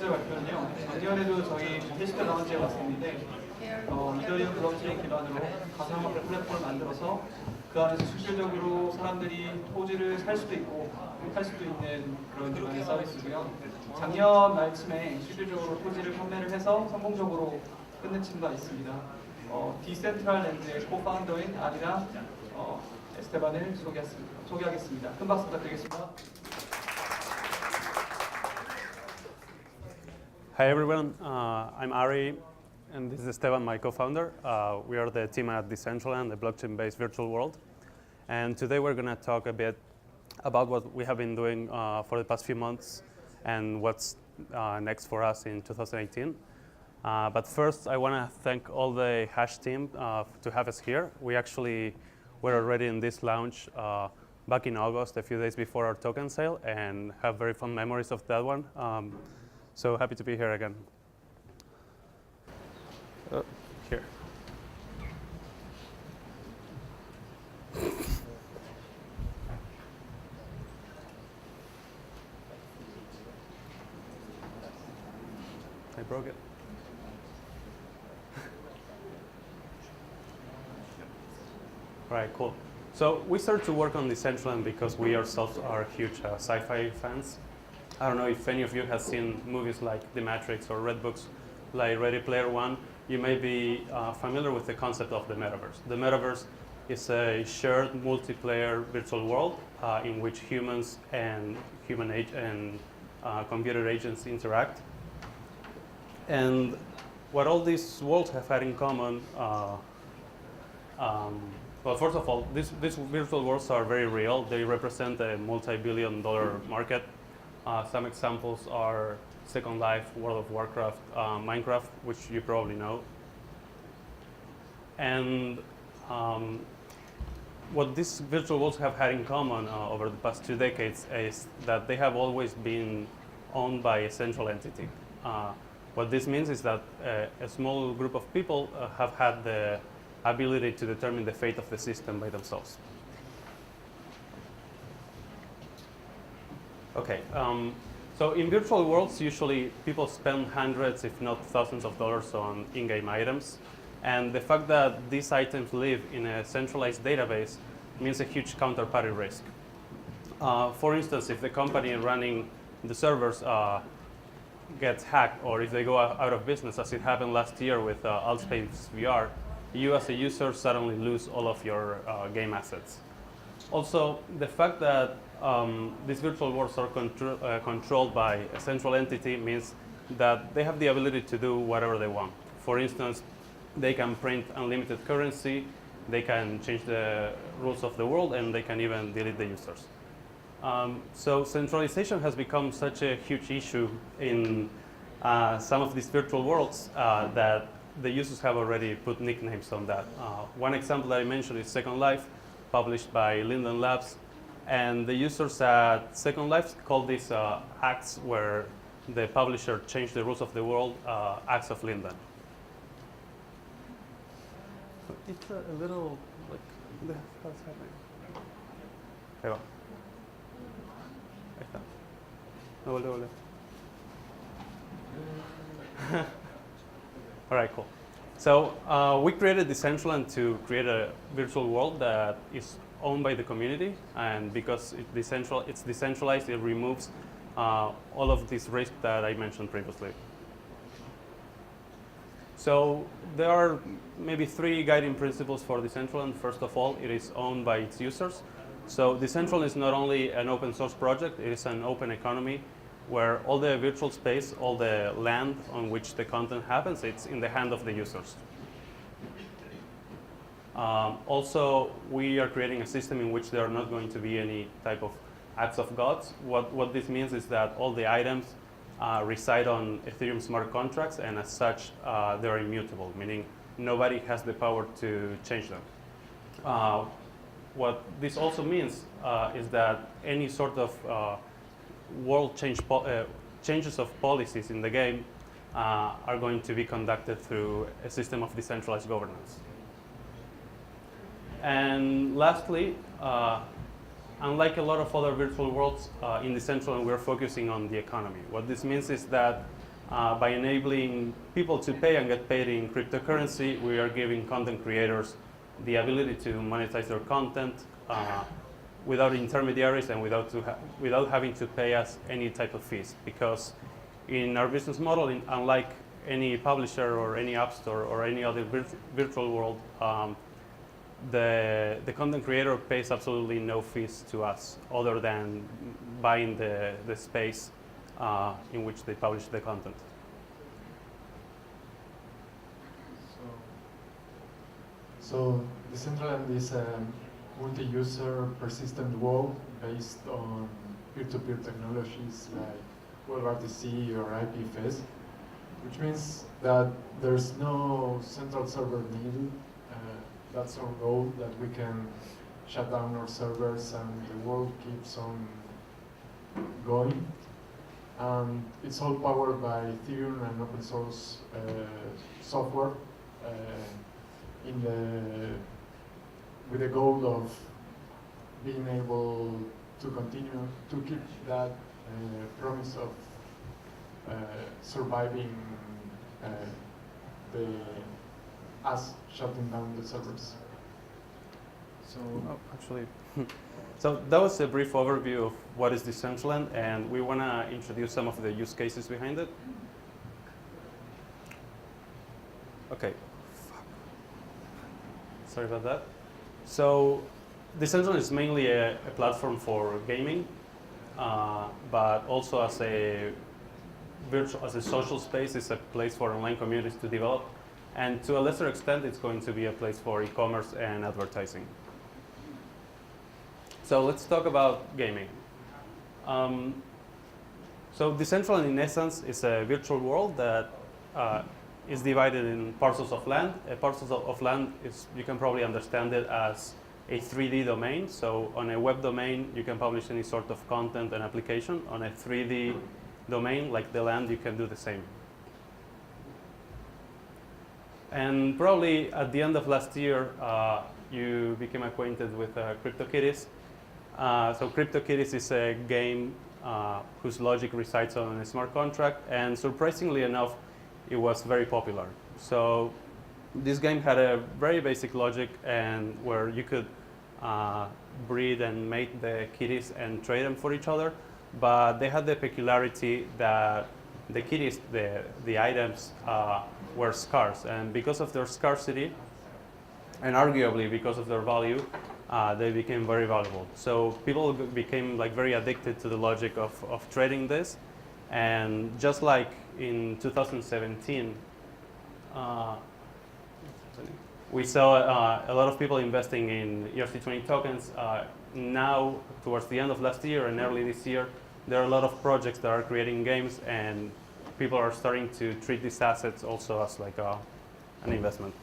번째 발표는요. 작년에도 저희 해시태라운지에 왔었는데 이더리움 블록체인 기반으로 가상현실 플랫폼을 만들어서 그 안에서 실질적으로 사람들이 토지를 살 수도 있고 팔 수도 있는 그런 기반의 서비스고요. 작년 말쯤에 실질적으로 토지를 판매를 해서 성공적으로 끝낸 팀도 있습니다. 디센트럴랜드의 코파운더인 아리랑 에스테반을 소개하겠습니다. 큰 박수 부탁드리겠습니다. Hi everyone, I'm Ari, and this is Esteban, my co-founder. We are the team at Decentraland, the blockchain-based virtual world. And today we're going to talk a bit about what we have been doing for the past few months and what's next for us in 2018. But first, I want to thank all the Hash team to have us here. We actually were already in this lounge back in August, a few days before our token sale, and have very fond memories of that one. So happy to be here again. Here. I broke it. All right, cool. So we started to work on Decentraland because we ourselves are huge sci-fi fans. I don't know if any of you have seen movies like The Matrix or read books like Ready Player One. You may be familiar with the concept of the metaverse. The metaverse is a shared multiplayer virtual world in which humans and computer agents interact. And what all these worlds have had in common, well, first of all, these virtual worlds are very real. They represent a multi-billion-dollar market. Some examples are Second Life, World of Warcraft, Minecraft, which you probably know. And what these virtual worlds have had in common over the past 2 decades is that they have always been owned by a central entity. What this means is that a small group of people have had the ability to determine the fate of the system by themselves. Okay, so in virtual worlds, usually people spend hundreds, if not thousands of dollars on in-game items. And the fact that these items live in a centralized database means a huge counterparty risk. For instance, if the company running the servers gets hacked, or if they go out of business, as it happened last year with Altspace VR, you as a user suddenly lose all of your game assets. Also, the fact that these virtual worlds are controlled by a central entity means that they have the ability to do whatever they want. For instance, they can print unlimited currency, they can change the rules of the world, and they can even delete the users. So centralization has become such a huge issue in some of these virtual worlds that the users have already put nicknames on that. One example that I mentioned is Second Life, published by Linden Labs. And the users at Second Life call these acts where the publisher changed the rules of the world, acts of Linden. It's a little like, what's happening? Ahí va. Ahí está. No, vuelve. All right, cool. So we created Decentraland to create a virtual world that is owned by the community, and because it's decentralized, it removes all of this risk that I mentioned previously. So there are maybe 3 guiding principles for Decentraland. First of all, it is owned by its users. So Decentraland is not only an open source project, it is an open economy where all the virtual space, all the land on which the content happens, it's in the hand of the users. Also, we are creating a system in which there are not going to be any type of acts of gods. What this means is that all the items reside on Ethereum smart contracts, and as such, they're immutable, meaning nobody has the power to change them. What this also means is that any sort of world changes of policies in the game are going to be conducted through a system of decentralized governance. And lastly, unlike a lot of other virtual worlds, in Decentraland we're focusing on the economy. What this means is that by enabling people to pay and get paid in cryptocurrency, we are giving content creators the ability to monetize their content without intermediaries and without having to pay us any type of fees. Because in our business model, unlike any publisher or any app store or any other virtual world, the content creator pays absolutely no fees to us other than buying the space in which they publish the content. So Decentraland is a multi-user persistent wall based on peer-to-peer technologies like WebRTC or IPFS, which means that there's no central server needed. That's our goal, that we can shut down our servers and the world keeps on going. And it's all powered by Ethereum and open source software with the goal of being able to continue to keep that promise of surviving us shutting down the servers. So so that was a brief overview of what is Decentraland, and we want to introduce some of the use cases behind it. Okay. Sorry about that. So Decentraland is mainly a platform for gaming, but also as a social space. It's a place for online communities to develop, and to a lesser extent, it's going to be a place for e-commerce and advertising. So let's talk about gaming. So Decentraland, in essence, is a virtual world that is divided in parcels of land. Parcels of land is, you can probably understand it as a 3D domain. So on a web domain, you can publish any sort of content and application. On a 3D domain, like the land, you can do the same. And probably at the end of last year, you became acquainted with CryptoKitties. So CryptoKitties is a game whose logic resides on a smart contract, and surprisingly enough, it was very popular. So this game had a very basic logic, and where you could breed and mate the kitties and trade them for each other, but they had the peculiarity that the kitties, the items, were scarce, and because of their scarcity, and arguably because of their value, they became very valuable. So people became like very addicted to the logic of trading this, and just like in 2017, we saw a lot of people investing in ERC20 tokens. Now, towards the end of last year and early this year, there are a lot of projects that are creating games, and people are starting to treat these assets also as like an investment.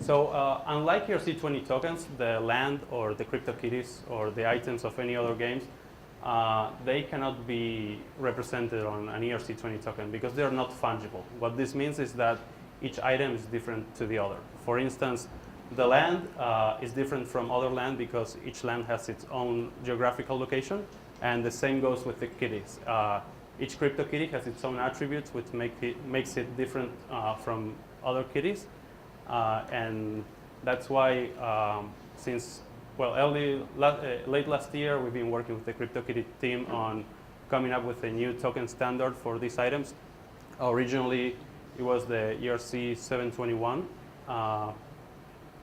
So unlike ERC20 tokens, the land or the CryptoKitties or the items of any other games, they cannot be represented on an ERC20 token because they are not fungible. What this means is that each item is different to the other. For instance, the land is different from other land because each land has its own geographical location, and the same goes with the kitties. Each CryptoKitty has its own attributes, which makes it different from other kitties. And that's why since late last year, we've been working with the CryptoKitty team on coming up with a new token standard for these items. Originally, it was the ERC 721,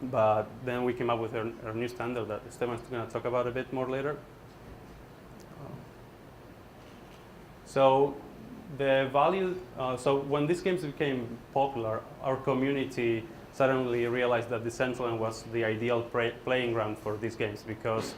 but then we came up with our new standard that Esteban's going to talk about a bit more later. So the value, so when these games became popular, our community suddenly realized that Decentraland was the ideal playing ground for these games because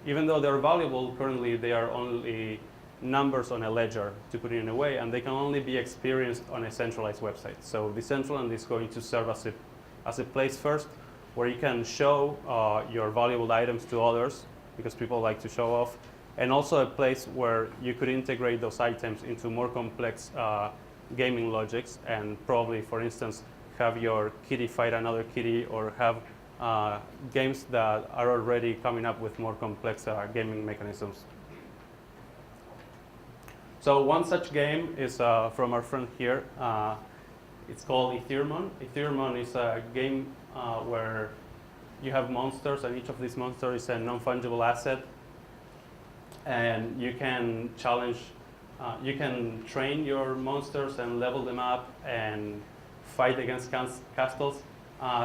even though they're valuable, currently they are only numbers on a ledger, to put it in a way, and they can only be experienced on a centralized website. So Decentraland is going to serve as a place first where you can show your valuable items to others because people like to show off, and also a place where you could integrate those items into more complex gaming logics and probably, for instance, have your kitty fight another kitty or have games that are already coming up with more complex gaming mechanisms. So one such game is from our friend here. It's called Ethereum. Ethereum is a game where you have monsters, and each of these monsters is a non-fungible asset. And you can challenge, you can train your monsters and level them up and fight against castles.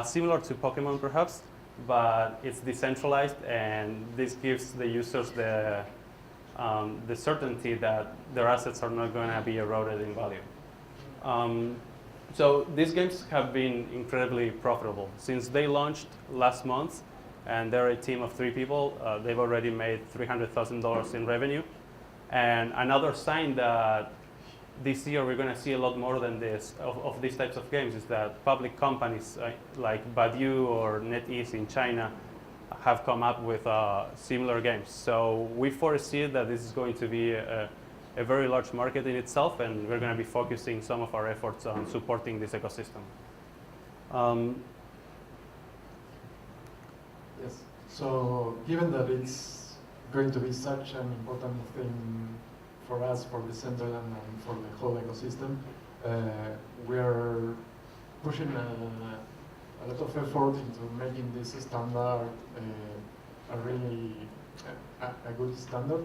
Similar to Pokemon perhaps, but it's decentralized, and this gives the users the certainty that their assets are not going to be eroded in value. So these games have been incredibly profitable. Since they launched last month, and they're a team of 3 people, they've already made $300,000 in revenue. And another sign that this year we're going to see a lot more than this of these types of games is that public companies like Baidu or NetEase in China have come up with similar games. So we foresee that this is going to be a very large market in itself, and we're going to be focusing some of our efforts on supporting this ecosystem. Yes. So given that it's going to be such an important thing for us, for Decentraland, and for the whole ecosystem, we are pushing a lot of effort into making this standard a really a good standard.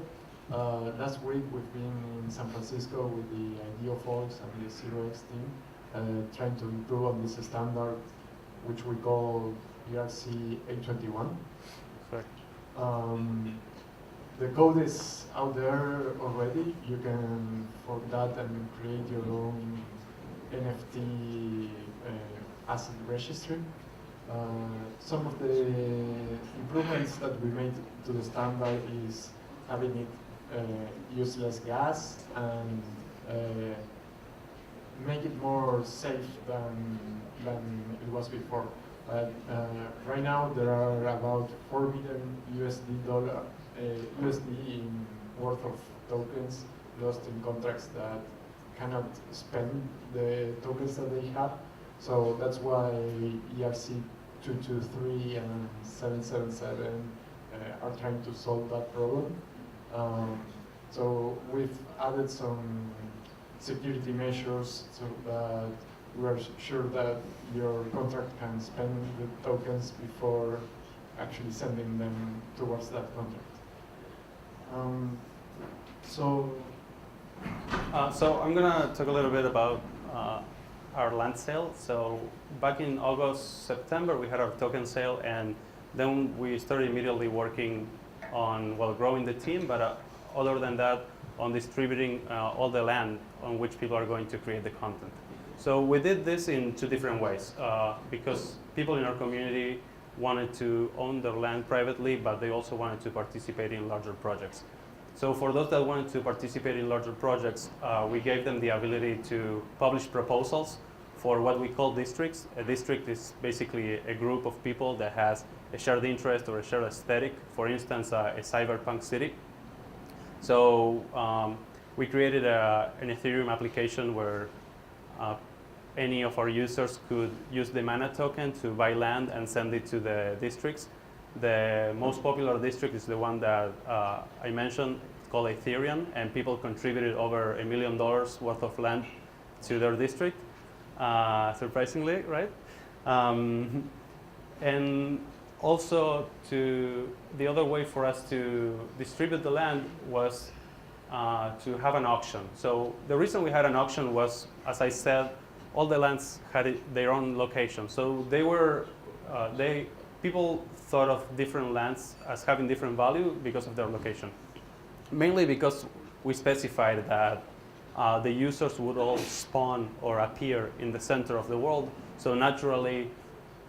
Last week we've been in San Francisco with the IDEO folks and the 0x team, trying to improve on this standard, which we call ERC 821. The code is out there already. You can fork that and create your own NFT asset registry. Some of the improvements that we made to the standard is having it use less gas and make it more safe than it was before. Right now there are about $4 million USD in worth of tokens lost in contracts that cannot spend the tokens that they have. So that's why ERC 223 and 777 are trying to solve that problem. So we've added some security measures so that we're sure that your contract can spend the tokens before actually sending them towards that contract. So I'm going to talk a little bit about our land sale. So back in August, September, we had our token sale, and then we started immediately working on, well, growing the team, but other than that, on distributing all the land on which people are going to create the content. So we did this in 2 different ways, because people in our community wanted to own their land privately, but they also wanted to participate in larger projects. So for those that wanted to participate in larger projects, we gave them the ability to publish proposals for what we call districts. A district is basically a group of people that has a shared interest or a shared aesthetic, for instance, a cyberpunk city. So we created an Ethereum application where any of our users could use the mana token to buy land and send it to the districts. The most popular district is the one that I mentioned. It's called Ethereum, and people contributed over $1 million worth of land to their district, surprisingly, right? And also, the other way for us to distribute the land was to have an auction. So the reason we had an auction was, as I said, all the lands had their own location. So they were, people thought of different lands as having different value because of their location. Mainly because we specified that the users would all spawn or appear in the center of the world. So naturally,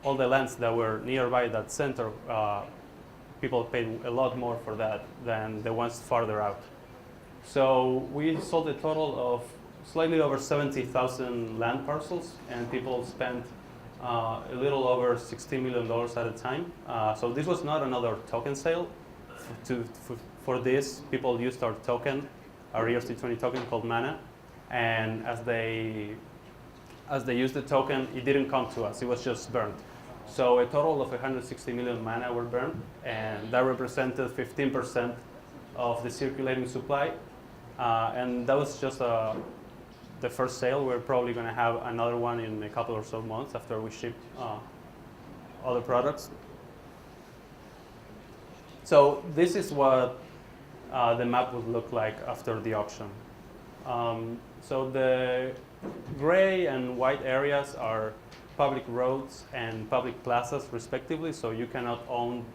all the lands that were nearby that center, people paid a lot more for that than the ones farther out. So we sold a total of slightly over 70,000 land parcels, and people spent a little over $16 million at a time. So this was not another token sale. For this, people used our token, our ERC20 token called Mana, and as they used the token, it didn't come to us. It was just burned. So a total of 160 million mana were burned, and that represented 15% of the circulating supply. And that was just the first sale. We're probably going to have another one in a couple or so months after we ship other products. So this is what the map would look like after the auction. So the gray and white areas are public roads and public plazas respectively, so you cannot own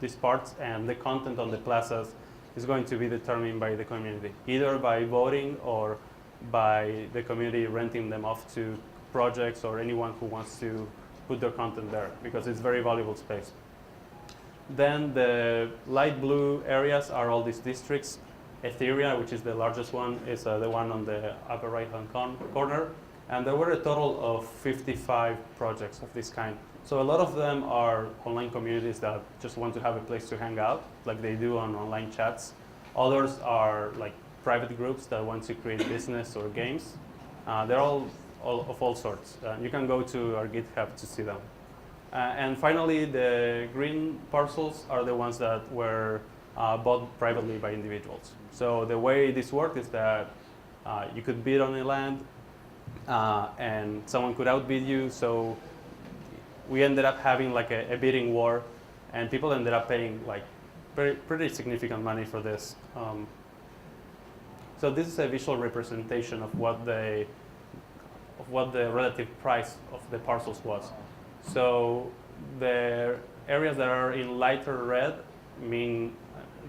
these parts, and the content on the plazas is going to be determined by the community, either by voting or by the community renting them off to projects or anyone who wants to put their content there, because it's very valuable space. Then the light blue areas are all these districts. Etheria, which is the largest one, is the one on the upper right-hand corner. And there were a total of 55 projects of this kind. So a lot of them are online communities that just want to have a place to hang out, like they do on online chats. Others are like private groups that want to create business or games. They're all of all sorts. You can go to our GitHub to see them. And finally, the green parcels are the ones that were bought privately by individuals. So the way this worked is that you could bid on a land, and someone could outbid you. So we ended up having like a bidding war, and people ended up paying like pretty significant money for this. So this is a visual representation of what the relative price of the parcels was. So the areas that are in lighter red mean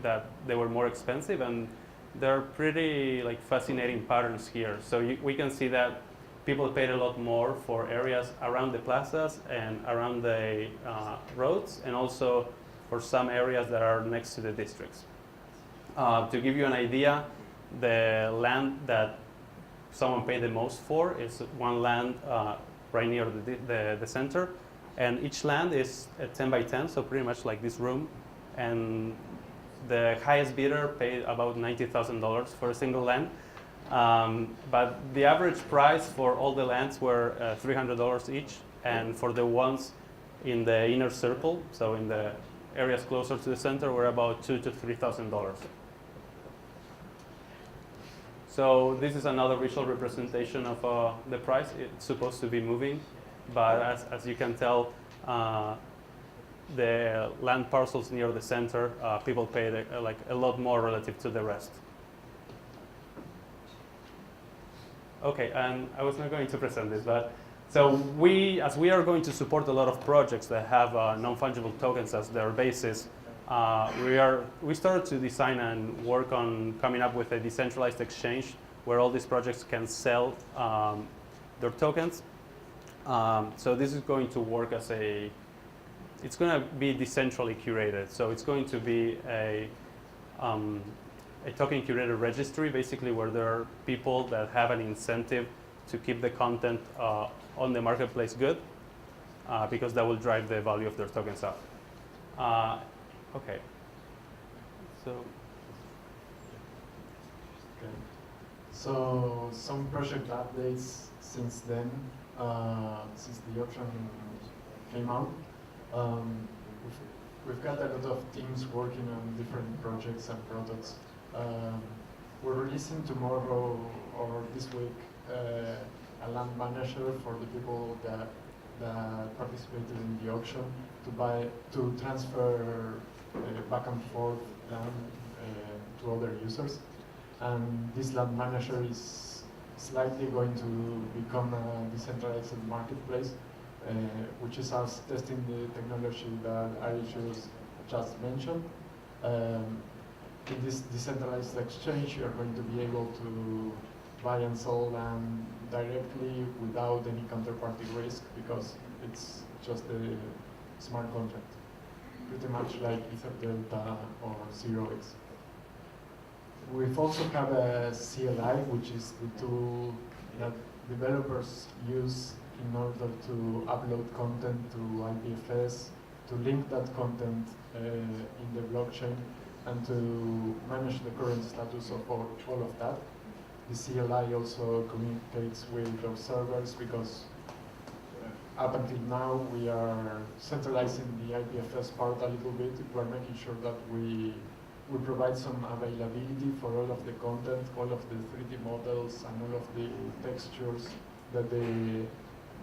that they were more expensive, and there are pretty like fascinating patterns here. So we can see that people paid a lot more for areas around the plazas and around the roads, and also for some areas that are next to the districts. To give you an idea, the land that someone paid the most for is one land right near the center, and each land is 10 by 10, so pretty much like this room, and the highest bidder paid about $90,000 for a single land. But the average price for all the lands were $300 each, and for the ones in the inner circle, so in the areas closer to the center, were about $2,000 to $3,000. So this is another visual representation of the price. It's supposed to be moving, but as you can tell, the land parcels near the center, people paid like a lot more relative to the rest. Okay, and I was not going to present this, but so as we are going to support a lot of projects that have non-fungible tokens as their basis, we started to design and work on coming up with a decentralized exchange where all these projects can sell their tokens. So this is going to work as it's going to be decentrally curated. So it's going to be a token curated registry, basically, where there are people that have an incentive to keep the content on the marketplace good, because that will drive the value of their tokens up. Okay. So some project updates since then, since the auction came out. We've got a lot of teams working on different projects and products. We're releasing tomorrow or this week a land manager for the people that participated in the auction to transfer back and forth land to other users. And this land manager is slightly going to become a decentralized marketplace, which is us testing the technology that Ari just mentioned. In this decentralized exchange, you're going to be able to buy and sell land directly without any counterparty risk, because it's just a smart contract, pretty much like EtherDelta or 0x. We've also have a CLI, which is the tool that developers use in order to upload content to IPFS, to link that content in the blockchain, and to manage the current status of all of that. The CLI also communicates with those servers, because up until now, we are centralizing the IPFS part a little bit. We're making sure that we provide some availability for all of the content, all of the 3D models, and all of the textures that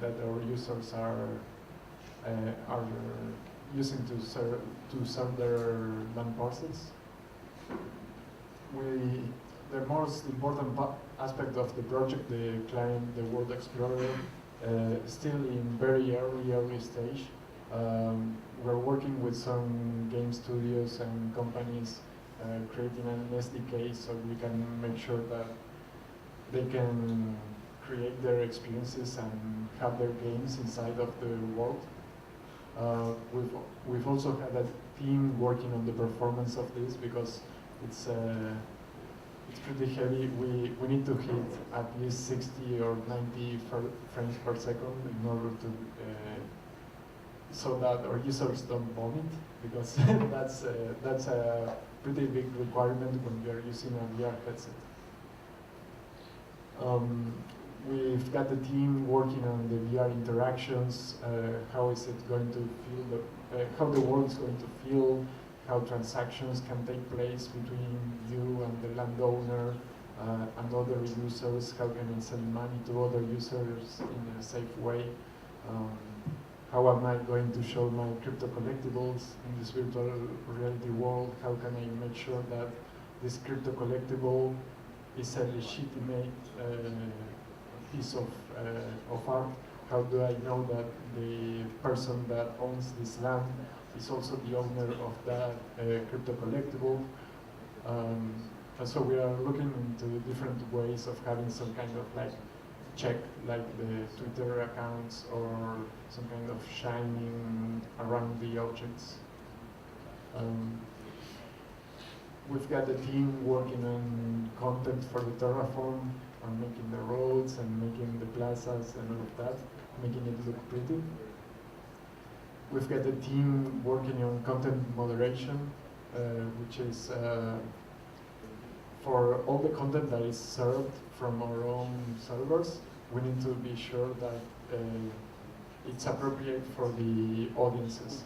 our users are using to serve their LAN parcels. The most important aspect of the project, the client, the World Explorer, still in very early stage. We're working with some game studios and companies creating an SDK so we can make sure that they can create their experiences and have their games inside of the world. We've also had a team working on the performance of this because it's pretty heavy. We need to hit at least 60 or 90 frames per second in order to so that our users don't vomit, because that's a pretty big requirement when we are using a VR headset. We've got the team working on the VR interactions, how is it going to feel, how the world is going to feel, how transactions can take place between you and the landowner and other users, how can I send money to other users in a safe way, how am I going to show my crypto collectibles in this virtual reality world, how can I make sure that this crypto collectible is a legitimate piece of art, how do I know that the person that owns this land is also the owner of that crypto collectible. And so we are looking into different ways of having some kind of like check, like the Twitter accounts or some kind of shining around the objects. We've got a team working on content for the Terraform, on making the roads and making the plazas and all of that, making it look pretty. We've got a team working on content moderation, which is for all the content that is served from our own servers, we need to be sure that it's appropriate for the audiences.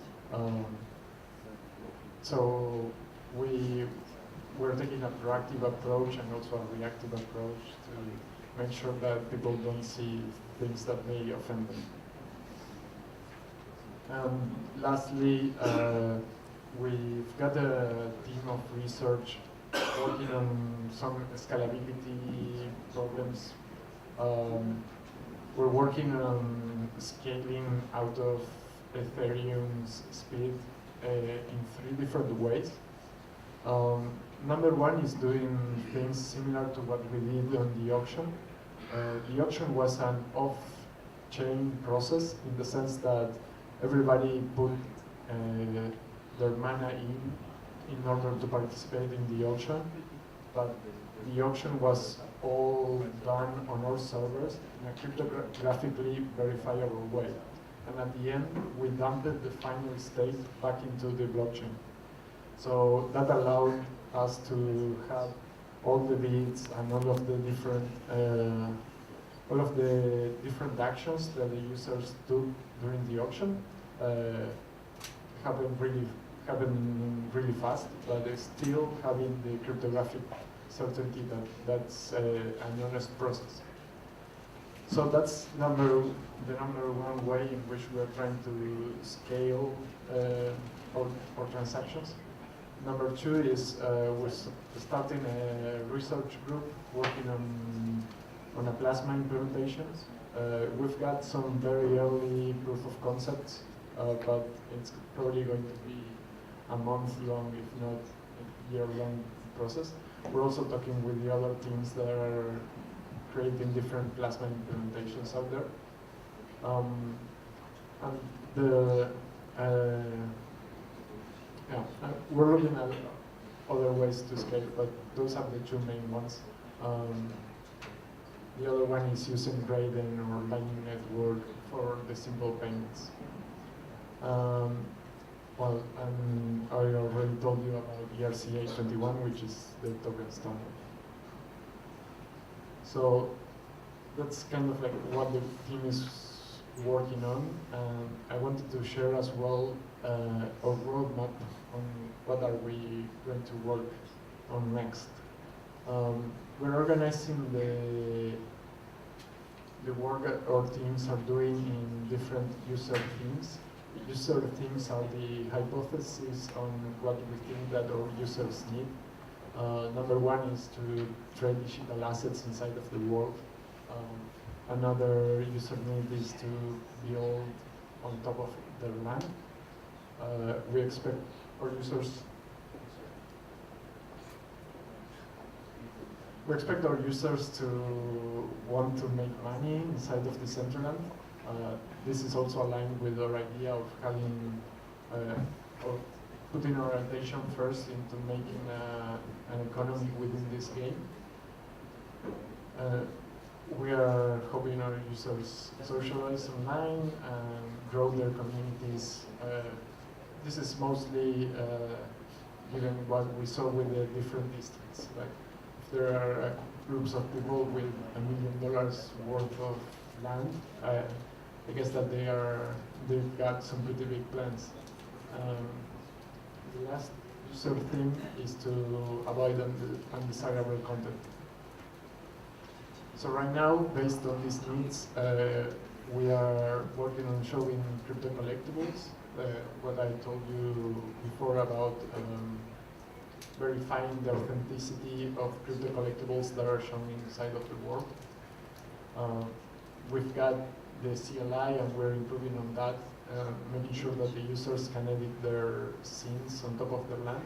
So we're taking a proactive approach and also a reactive approach to make sure that people don't see things that may offend them. Lastly, we've got a team of research working on some scalability problems. We're working on scaling out of Ethereum's speed in 3 different ways. Number one is doing things similar to what we did on the auction. The auction was an off-chain process in the sense that everybody put their mana in order to participate in the auction, but the auction was all done on our servers in a cryptographically verifiable way. And at the end, we dumped the final state back into the blockchain. So that allowed us to have all the bids and all of the different actions that the users took during the auction happen really fast, but still having the cryptographic certainty that that's an honest process. So that's the number one way in which we are trying to scale our transactions. Number two is we're starting a research group working on a plasma implementation. We've got some very early proof of concepts, but it's probably going to be a month-long, if not a year-long process. We're also talking with the other teams that are creating different plasma implementations out there. We're looking at other ways to scale, but those are the 2 main ones. The other one is using Raiden or Lightning Network for the simple payments. I already told you about ERC-821, which is the token standard. So that's kind of like what the team is working on. I wanted to share as well our roadmap on what are we going to work on next. We're organizing the work that our teams are doing in different user themes. User themes are the hypothesis on what we think that our users need. Number one is to trade digital assets inside of the world. Another user need is to build on top of their land. We expect our users to want to make money inside of Decentraland. This is also aligned with our idea of having or putting our attention first into making an economy within this game. We are hoping our users socialize online and grow their communities. This is mostly given what we saw with the different districts. Like if there are groups of people with $1 million worth of land, I guess that they've got some pretty big plans. The last user theme is to avoid undesirable content. So right now, based on these needs, we are working on showing crypto collectibles. What I told you before about verifying the authenticity of crypto collectibles that are shown inside of the world. We've got the CLI and we're improving on that, making sure that the users can edit their scenes on top of their land.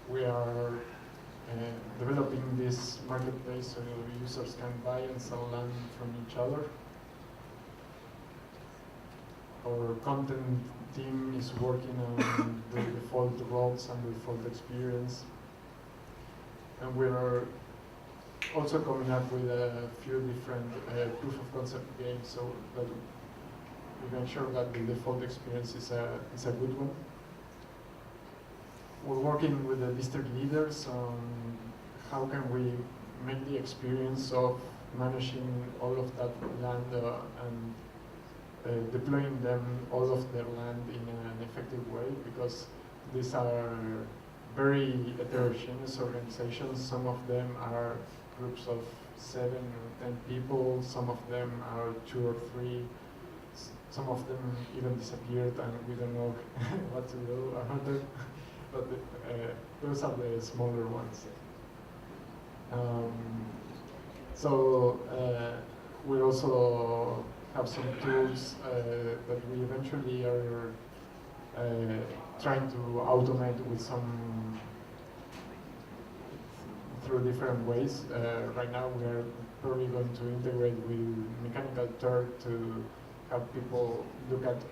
We are developing this marketplace so users can buy and sell land from each other. Our content team is working on the default roles and the default experience. And we are also coming up with a few different proof of concept games so that we make sure that the default experience is a good one. We're working with the district leaders on how can we make the experience of managing all of that land and deploying them, all of their land in an effective way, because these are very heterogeneous organizations. Some of them are groups of 7 or 10 people, some of them are 2 or 3, some of them even disappeared and we don't know what to do about it. But those are the smaller ones. We also have some tools that we eventually are trying to automate with through different ways. Right now we are probably going to integrate with Mechanical Turk to have people look at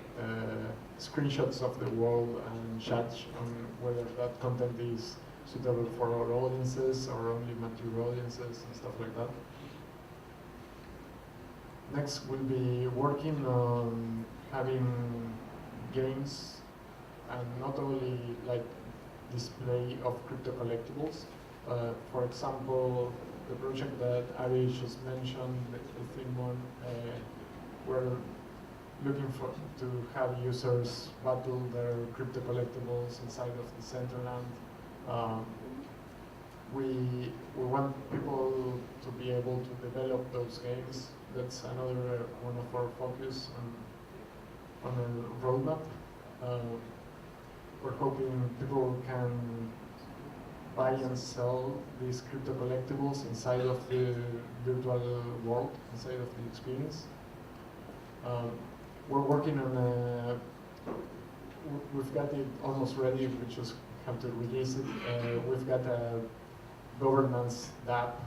screenshots of the world and judge on whether that content is suitable for our audiences or only mature audiences and stuff like that. Next, we'll be working on having games and not only like display of crypto collectibles. For example, the project that Ari just mentioned, the theme one, we're looking to have users battle their crypto collectibles inside of Decentraland. We want people to be able to develop those games. That's another one of our focus on the roadmap. We're hoping people can buy and sell these crypto collectibles inside of the virtual world, inside of the experience. We're working on we've got it almost ready, we just have to release it. We've got a governance app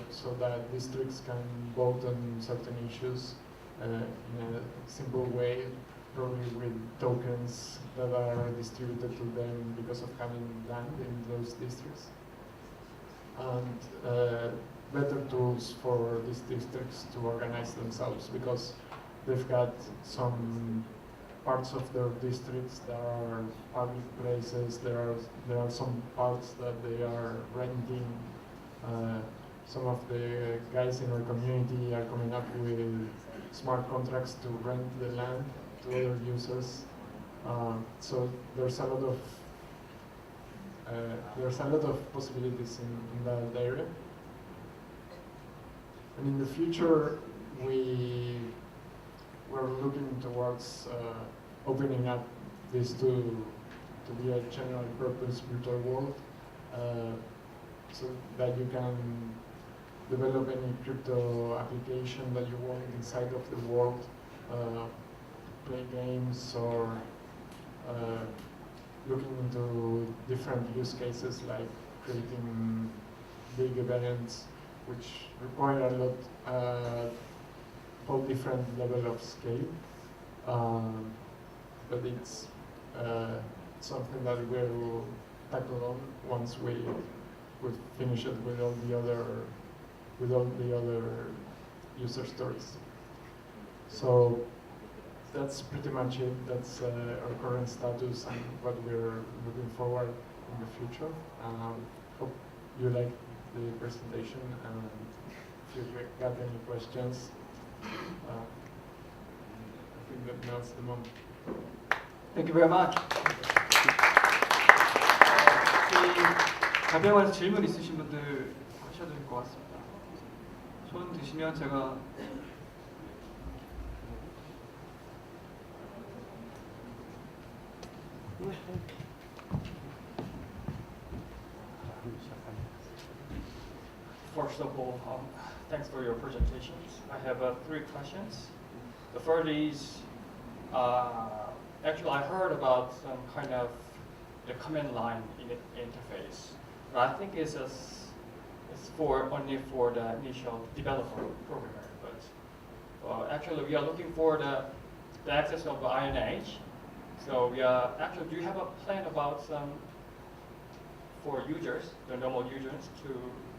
so that districts can vote on certain issues in a simple way, probably with tokens that are distributed to them because of having land in those districts. And better tools for these districts to organize themselves, because they've got some parts of their districts that are public places. There are some parts that they are renting. some of the guys in our community are coming up with smart contracts to rent the land to other users. So there's a lot of possibilities in that area. And in the future, we're looking towards opening up this to be a general purpose virtual world, so that you can develop any crypto application that you want inside of the world, play games, or looking into different use cases like creating big events, which require a lot, whole different level of scale. But it's something that we'll tackle on once we finish it with all the other user stories. So that's pretty much it. That's our current status and what we're looking forward in the future. Hope you like the presentation, and if you got any questions, I think that now's the moment. Thank you very much. 가벼워서 질문 있으신 분들 하셔도 될 것 같습니다. 손 드시면 제가 First of all, thanks for your presentations. I have 3 questions. The first is, actually I heard about some kind of the command line interface, but I think it's only for the initial developer programmer. But actually we are looking for the access of the INH. So we are actually, do you have a plan about for users, the normal users, to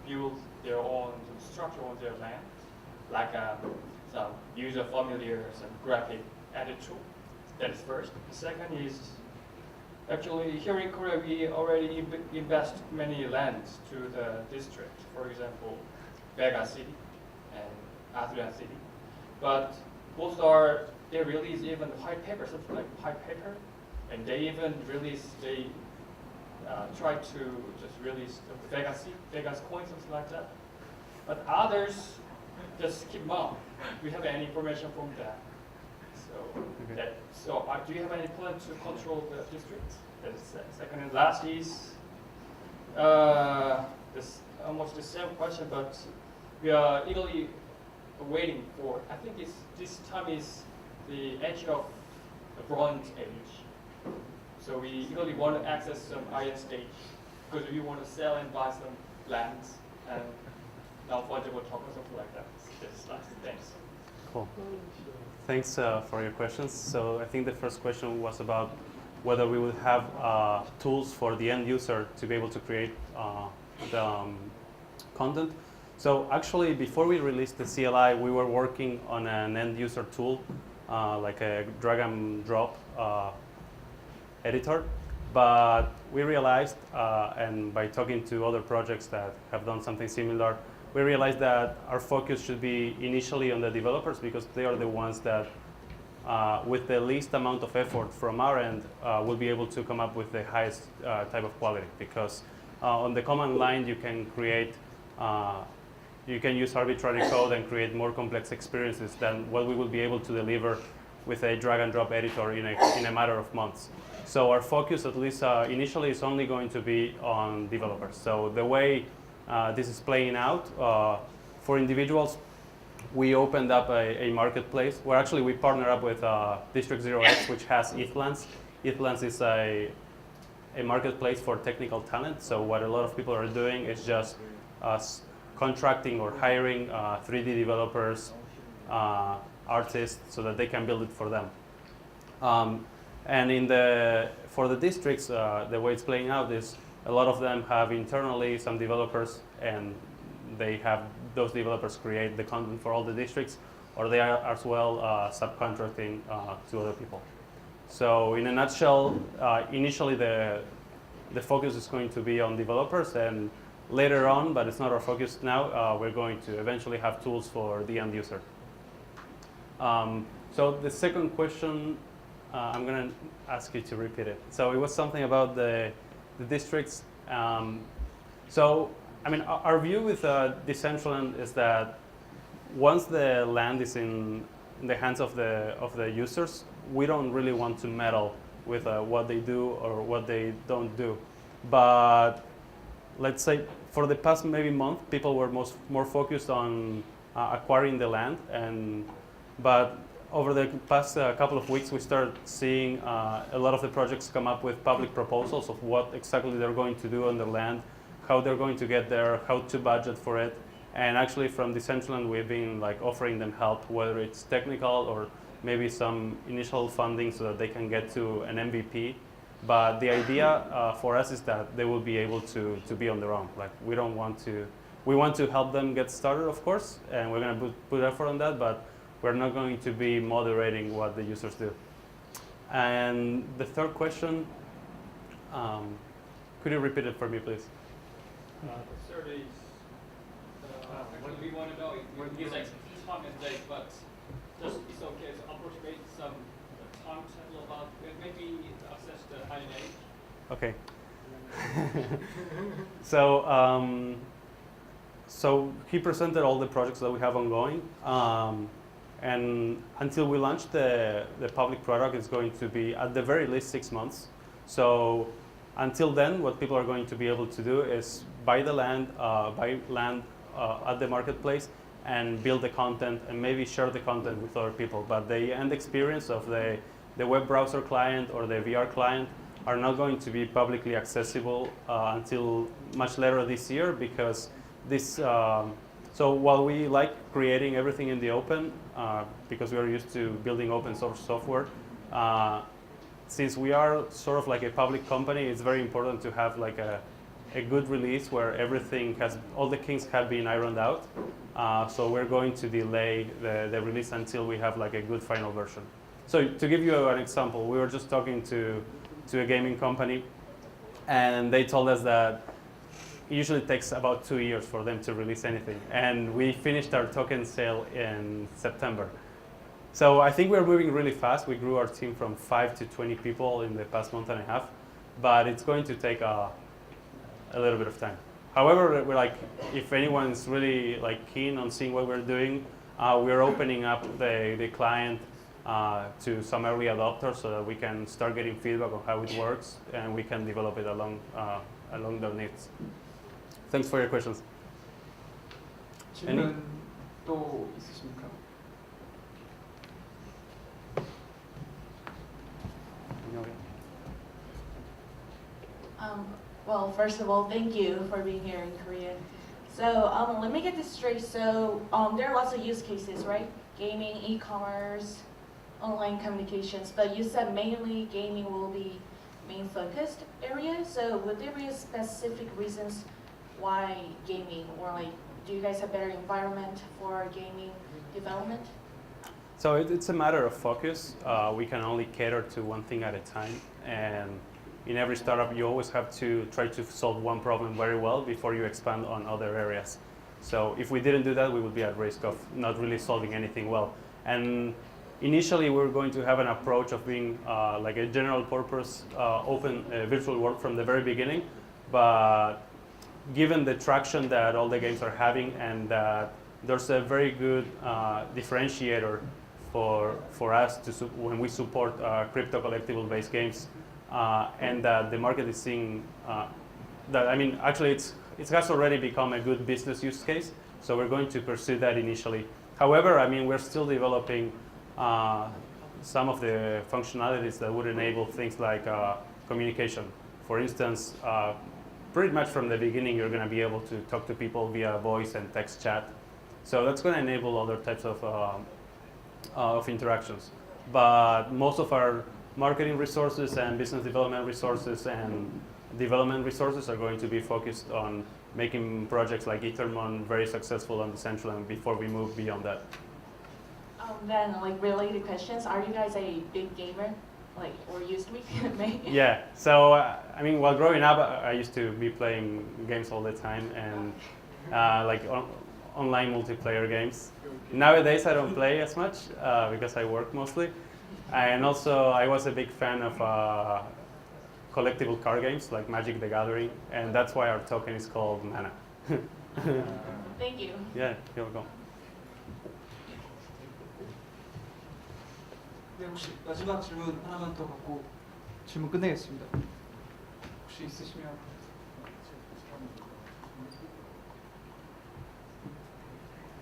build their own structure on their land, like some user familiar, some graphic edit tool? That is first. The second is, actually here in Korea we already invest many lands to the district. For example, Vega City and Adrian City. But both they release even white paper, something like white paper, and they even release, try to just release the Vegas coin, something like that. But others just keep mum. Do you have any information from that? So, do you have any plan to control the district? That is second. And last is this almost the same question, but we are eagerly waiting for. I think this time is the edge of the Bronze Age. So we eagerly want to access some Iron Stage because we want to sell and buy some lands and non-fungible tokens, something like that. This last. Thanks. Cool. Thanks for your questions. So I think the first question was about whether we would have tools for the end user to be able to create the content. So actually, before we released the CLI, we were working on an end user tool, like a drag and drop editor. But we realized, and by talking to other projects that have done something similar, we realized that our focus should be initially on the developers, because they are the ones that, with the least amount of effort from our end, will be able to come up with the highest type of quality. Because on the command line, you can create, you can use arbitrary code and create more complex experiences than what we will be able to deliver with a drag and drop editor in a matter of months. So our focus, at least initially, is only going to be on developers. So the way this is playing out, for individuals, we opened up a marketplace where actually we partner up with District 0x, which has ETHLands. ETHLands is a marketplace for technical talent. So what a lot of people are doing is just contracting or hiring 3D developers, artists, so that they can build it for them. And for the districts, the way it's playing out is a lot of them have internally some developers, and they have those developers create the content for all the districts, or they are as well subcontracting to other people. So in a nutshell, initially the focus is going to be on developers, and later on, but it's not our focus now. We're going to eventually have tools for the end user. So the second question, I'm going to ask you to repeat it. So it was something about the districts. So, I mean, our view with Decentraland is that once the land is in the hands of the users, we don't really want to meddle with what they do or what they don't do. But let's say for the past maybe month, people were more focused on acquiring the land, but over the past couple of weeks, we started seeing a lot of the projects come up with public proposals of what exactly they're going to do on the land, how they're going to get there, how to budget for it. And actually from Decentraland, we've been like offering them help, whether it's technical or maybe some initial funding so that they can get to an MVP. But the idea for us is that they will be able to be on their own. Like we want to help them get started, of course, and we're going to put effort on that, but we're not going to be moderating what the users do. And the third question, could you repeat it for me, please? The surveys, actually we want to know, it's like time and date, but just it's okay to approximate some timetable about maybe to assess the INA. Okay. So he presented all the projects that we have ongoing. And until we launch the public product, it's going to be at the very least 6 months. So until then, what people are going to be able to do is buy land at the marketplace and build the content and maybe share the content with other people. But the end experience of the web browser client or the VR client are not going to be publicly accessible until much later this year, because this. So while we like creating everything in the open, because we are used to building open source software, since we are sort of like a public company, it's very important to have like a good release where everything all the kinks have been ironed out. So we're going to delay the release until we have like a good final version. So to give you an example, we were just talking to a gaming company, and they told us that it usually takes about 2 years for them to release anything. And we finished our token sale in September. So I think we're moving really fast. We grew our team from 5 to 20 people in the past month and a half, but it's going to take a little bit of time. However, we're like, if anyone's really like keen on seeing what we're doing, we're opening up the client to some early adopters so that we can start getting feedback on how it works and we can develop it along their needs. Thanks for your questions. 질문 또 있으십니까? Well, first of all, thank you for being here in Korea. So let me get this straight. So there are lots of use cases, right? Gaming, e-commerce, online communications, but you said mainly gaming will be main focused area. So would there be specific reasons why gaming, or like, do you guys have better environment for gaming development? So it's a matter of focus. We can only cater to one thing at a time, and in every startup, you always have to try to solve one problem very well before you expand on other areas. So if we didn't do that, we would be at risk of not really solving anything well. And initially, we were going to have an approach of being like a general purpose open virtual world from the very beginning, but given the traction that all the games are having, and there's a very good differentiator for us when we support crypto collectible-based games, and that the market is seeing that. I mean, actually, it has already become a good business use case. So we're going to pursue that initially. However, I mean, we're still developing some of the functionalities that would enable things like communication. For instance, pretty much from the beginning, you're going to be able to talk to people via voice and text chat. So that's going to enable other types of interactions. But most of our marketing resources and business development resources and development resources are going to be focused on making projects like Ethermon very successful on Decentraland before we move beyond that. Then, like, related questions. Are you guys a big gamer? like, or used to be? May? Yeah, so I mean, while growing up, I used to be playing games all the time and like online multiplayer games. Nowadays, I don't play as much because I work mostly. And also, I was a big fan of collectible card games like Magic the Gathering, and that's why our token is called Mana. Thank you. Yeah, you're welcome. 네, 혹시 마지막 질문 하나만 더 갖고 질문 끝내겠습니다. 혹시 있으시면.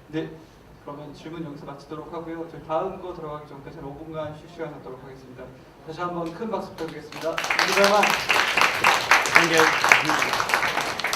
네, 그러면 질문 여기서 마치도록 하고요. 저희 다음 거 들어가기 전까지 5분간 쉴 시간 갖도록 하겠습니다. 다시 한번 큰 박수 부탁드리겠습니다. Thank you very much. Thank you.